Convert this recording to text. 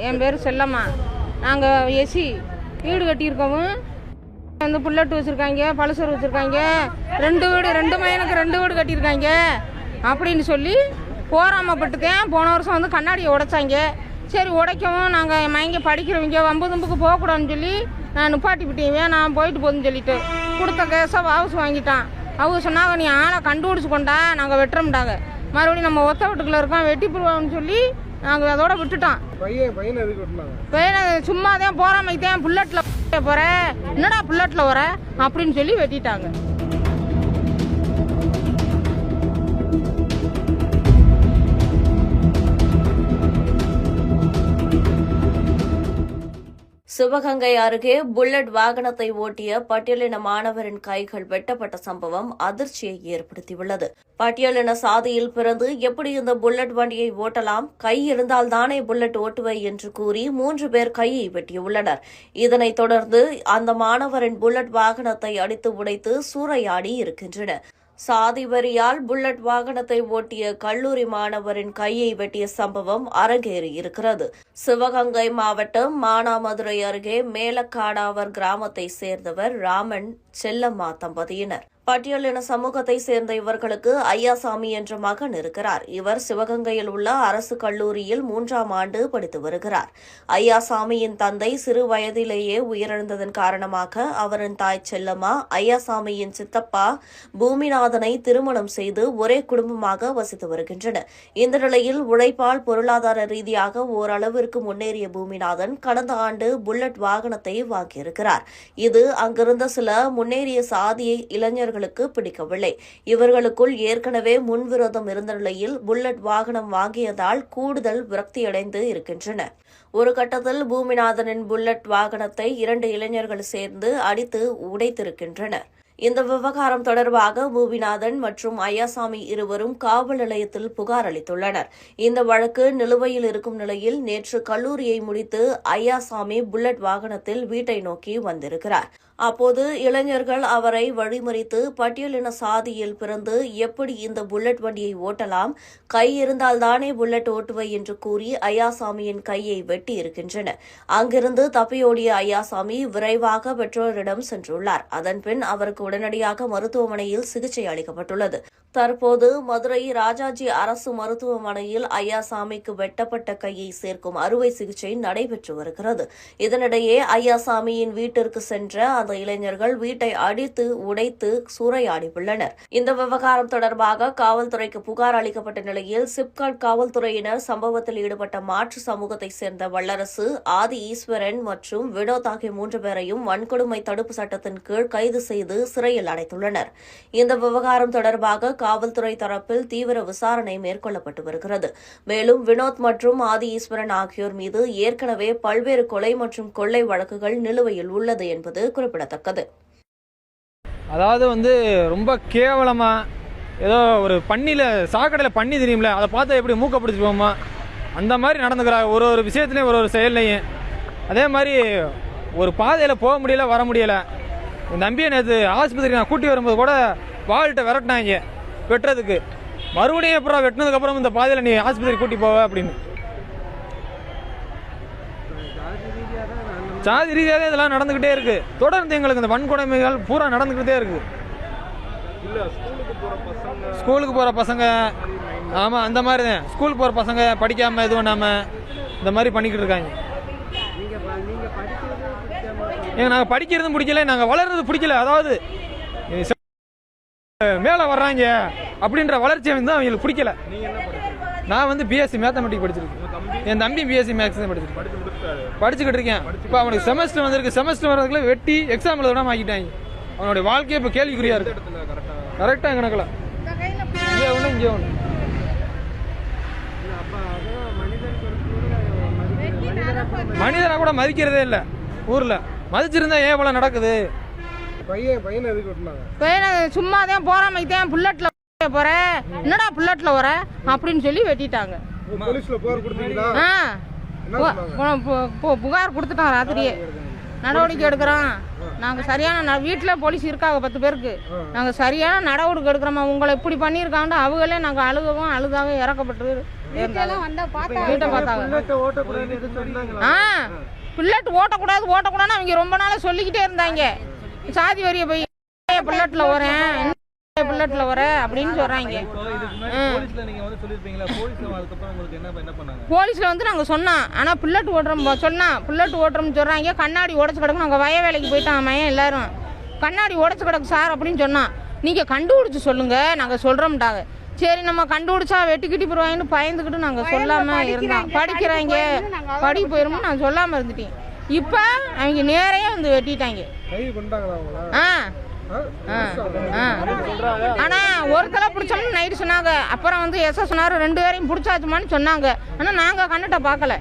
என் பேர் செல்லம்மா. நாங்கள் எஸ்சி வீடு கட்டியிருக்கவும் வந்து புல்லட் வச்சுருக்காங்க, பல்சர் வச்சுருக்காங்க, 2 வீடு 2 பையனுக்கு 2 வீடு கட்டியிருக்காங்க அப்படின்னு சொல்லி போராமப்பட்டுக்கேன். போன வருஷம் வந்து கண்ணாடியை உடைச்சாங்க. சரி உடைக்கவும் நாங்கள் மயங்க படிக்கிறவங்க வம்புதும்புக்கு போகக்கூடாதுன்னு சொல்லி நான் நிப்பாட்டி விட்டீங்க. நான் போயிட்டு போதுன்னு சொல்லிட்டு கொடுத்த கேஸை வாபஸ் வாங்கிட்டான். அவங்க சொன்னாங்க நீ ஆளை கண்டுபிடிச்சி கொண்டா நாங்கள் வெட்டுறோம்டாங்க. மறுபடியும் நம்ம ஒத்த வீட்டுக்குள்ள இருக்கோம் வெட்டி போடுவோம்னு சொல்லி நாங்கள் அதோட விட்டுட்டோம். பையனை சும்மா தான் போறாமைத்தான் புல்லட்டில் போற என்னடா புல்லட்டில் வர அப்படின்னு சொல்லி வெட்டிட்டாங்க. சிவகங்கை அருகே புல்லட் வாகனத்தை ஓட்டிய பட்டியலின மாணவரின் கைகள் வெட்டப்பட்ட சம்பவம் அதிர்ச்சியை ஏற்படுத்தியுள்ளது. பட்டியலின சாதியில் பிறந்து எப்படி இந்த புல்லட் வண்டியை ஓட்டலாம், கை இருந்தால்தானே புல்லட் ஓட்டுவை என்று கூறி 3 பேர் கையை வெட்டியுள்ளனர். இதனைத் தொடர்ந்து அந்த மாணவரின் புல்லட் வாகனத்தை அடித்து உடைத்து சூறையாடி இருக்கின்றனர். சாதி வரியால் புல்லட் வாகனத்தை ஓட்டிய கல்லூரி மாணவரின் கையை வெட்டிய சம்பவம் அரங்கேறியிருக்கிறது. சிவகங்கை மாவட்டம் மானாமதுரை அருகே மேலக்காடாவர் கிராமத்தை சேர்ந்தவர் ராமன், செல்லம்மா தம்பதியினர். பட்டியலின சமூகத்தை சேர்ந்த இவர்களுக்கு ஐயாசாமி என்ற மகன் இருக்கிறார். இவர் சிவகங்கையில் உள்ள அரசு கல்லூரியில் 3ஆம் ஆண்டு படித்து வருகிறார். ஐயாசாமியின் தந்தை சிறு வயதிலேயே உயிரிழந்ததன் காரணமாக அவரின் தாய் செல்லம்மா ஐயாசாமியின் சித்தப்பா பூமிநாதனை திருமணம் செய்து ஒரே குடும்பமாக வசித்து வருகின்றனர். இந்த நிலையில் உழைப்பால் பொருளாதார ரீதியாக ஓரளவிற்கு முன்னேறிய பூமிநாதன் கடந்த ஆண்டு புல்லட் வாகனத்தை வாங்கியிருக்கிறார். இது அங்கிருந்த சில முன்னேறிய சாதியை இளைஞர்களுக்கு பிடிக்கவில்லை. இவர்களுக்குள் ஏற்கனவே முன்விரோதம் இருந்த நிலையில் புல்லட் வாகனம் வாங்கியதால் கூடுதல் விரக்தியடைந்து இருக்கின்றனர். ஒரு கட்டத்தில் பூமிநாதனின் புல்லட் வாகனத்தை 2 இளைஞர்கள் சேர்ந்து அடித்து உடைத்திருக்கின்றனர். இந்த விவகாரம் தொடர்பாக பூமிநாதன் மற்றும் ஐயாசாமி இருவரும் காவல் நிலையத்தில் புகார் அளித்துள்ளனர். இந்த வழக்கு நிலுவையில் இருக்கும் நிலையில் நேற்று கல்லூரியை முடித்து ஐயாசாமி புல்லட் வாகனத்தில் வீட்டை நோக்கி வந்திருக்கிறார். அப்போது இளைஞர்கள் அவரை வழிமறித்து பட்டியலின சாதியில் பிறந்து எப்படி இந்த புல்லட் வண்டியை ஓட்டலாம், கை இருந்தால்தானே புல்லட் ஓட்டுவை என்று கூறி ஐயாசாமியின் கையை வெட்டி இருக்கின்றனர். அங்கிருந்து தப்பியோடிய ஐயாசாமி விரைவாக பெற்றோரிடம் சென்றுள்ளார். அதன்பின் அவருக்கு உடனடியாக மருத்துவமனையில் சிகிச்சை அளிக்கப்பட்டுள்ளது. தற்போது மதுரை ராஜாஜி அரசு மருத்துவமனையில் ஐயாசாமிக்கு வெட்டப்பட்ட கையை சேர்க்கும் அறுவை சிகிச்சை நடைபெற்று வருகிறது. இதனிடையே ஐயாசாமியின் வீட்டிற்கு சென்ற அந்த இளைஞர்கள் வீட்டை அடித்து உடைத்து சூறையாடியுள்ளனர். இந்த விவகாரம் தொடர்பாக காவல்துறைக்கு புகார் அளிக்கப்பட்ட நிலையில் சிப்காட் காவல்துறையினர் சம்பவத்தில் ஈடுபட்ட மாற்று சமூகத்தை சேர்ந்த வல்லரசு, ஆதி ஈஸ்வரன் மற்றும் வினோத் ஆகிய 3 பேரையும் வன்கொடுமை தடுப்பு சட்டத்தின் கீழ் கைது செய்து சிறையில் அடைத்துள்ளனர். இந்த விவகாரம் தொடர்பாக காவல்துறை தரப்பில் தீவிர விசாரணை மேற்கொள்ளப்பட்டு வருகிறது. மேலும் வினோத் மற்றும் ஆதி ஈஸ்வரன் ஆகியோர் மீது ஏற்கனவே பல்வேறு கொலை மற்றும் கொள்ளை வழக்குகள் நிலுவையில் உள்ளது என்பது குறிப்பிடத்தக்கது. அதாவது ரொம்ப கேவலமா ஏதோ ஒரு பண்ணியில் சாக்கடையில் பண்ணி தெரியும்ல, அதை பார்த்தா எப்படி மூக்க பிடிச்சி போமா அந்த மாதிரி நடந்துக்கிறாங்க. ஒரு விஷயத்துலையும் ஒரு செயல்லையும் அதே மாதிரி ஒரு பாதையில் போக முடியல, வர முடியல. என் தம்பியை நேற்று ஆஸ்பத்திரி நான் கூட்டி வரும்போது கூட வாழ்கிட்ட விரட்டினாங்க வெட்டுறதுக்கு. மறுபடியும் அப்புறம் வெட்டினதுக்கப்புறம் இந்த பாதையில் நீ ஆஸ்பத்திரி கூட்டி போவ அப்படின்னு. சாதி ரீதியாக இதெல்லாம் நடந்துக்கிட்டே இருக்கு. தொடர்ந்து எங்களுக்கு இந்த வன்கொடுமைகள் பூரா நடந்துக்கிட்டே இருக்கு. ஸ்கூலுக்கு போகிற பசங்க, ஆமாம் அந்த மாதிரி தான் ஸ்கூலுக்கு போகிற பசங்க படிக்காமல் இது பண்ணாமல் இந்த மாதிரி பண்ணிக்கிட்டு இருக்காங்க. நாங்கள் படிக்கிறதும் பிடிக்கல, நாங்கள் வளர்றது பிடிக்கல. அதாவது மேலே வர்றாங்க அப்படின்ற வளர்ச்சியை வந்து அவங்களுக்கு பிடிக்கல. நான் பிஎஸ்சி மேத்தமெட்டிக் படிச்சிருக்கேன். என் தம்பி பிஎஸ்சி மேக்ஸ் படிச்சுக்கிட்டு இருக்கேன். இப்போ அவனுக்கு செமஸ்டர் வந்திருக்கு. செமஸ்டர் வர்றதுக்குள்ள வெட்டி எக்ஸாம் எழுத விடாம ஆக்கிட்டாங்க. அவனுடைய வாழ்க்கையை இப்போ கேள்விக்குறியா இருக்கு. கரெக்டாக கணக்கில் இங்கே ஒன்று இங்கே ஒன்று. மனிதனை கூட மதிக்கிறதே இல்லை ஊரில். மதிச்சிருந்தா ஏன் இவ்வளோ நடக்குது? பையனை சும்மா தான் போறாமைத்தான் புல்லட்ல போற என்னடா புல்லட்ல வர அப்படின்னு சொல்லி வெட்டிட்டாங்க. புகார் கொடுத்துட்டோம். ராத்திரியே நடவடிக்கை எடுக்கிறோம். நாங்கள் சரியான வீட்டில் போலீஸ் இருக்காங்க 10 பேருக்கு. நாங்கள் சரியான நடவடிக்கை எடுக்கிறோமா. உங்களை இப்படி பண்ணியிருக்காங்க அவங்களே நாங்கள் அழுகவும் அழுதாக இறக்கப்பட்டு இருந்தாங்க. இப்ப வீட்டை பார்த்தாங்க. புல்லட் ஓட்டக்கூடாதுன்னு எதுவும் சொன்னாங்களா? புல்லட் ஓட்டக்கூடாதுன்னு அவங்க ரொம்ப நாளாக சொல்லிக்கிட்டே இருந்தாங்க. சாதி வரிய போய் புல்லட்டில் வரேன் புல்லட்டில் வர அப்படின்னு சொல்கிறாங்க. இப்போ இதுக்கு முன்னாடி போலீஸ்ல நீங்க வந்து சொல்லிருப்பீங்களா? போலீஸ்ல அதுக்கப்புறம் உங்களுக்கு என்ன பண்ணாங்க? போலீஸில் வந்து நாங்கள் சொன்னோம். ஆனால் புல்லட் ஓட்டுறோம்னு சொல்கிறாங்க. கண்ணாடி உடச்சி கிடக்கு. நாங்கள் வய வேலைக்கு போயிட்டோம் மையம் எல்லாரும். கண்ணாடி உடச்சி கிடக்கு சார் அப்படின்னு சொன்னோம். நீங்கள் கண்டுபிடிச்சி சொல்லுங்கள், நாங்கள் சொல்கிறோம்ட்டாங்க. சரி நம்ம கண்டுபிடிச்சா வெட்டிக்கிட்டி போடுவாங்கன்னு பயந்துக்கிட்டு நாங்கள் சொல்லாமல் இருந்தோம். படிக்கிறாங்க படி போயிடும்னு நான் சொல்லாமல் இருந்துட்டேன். இப்போ அவங்க நேரையே வந்து வெட்டிட்டாங்க. ஆனா ஒரு தலை பிடிச்சோம்னு நைட்டு சொன்னாங்க. அப்புறம் வந்து எஸ் சொன்னாரு 2 பேரையும் பிடிச்சாச்சுமான்னு சொன்னாங்க. ஆனா நாங்க கண்ணுட்ட பார்க்கல.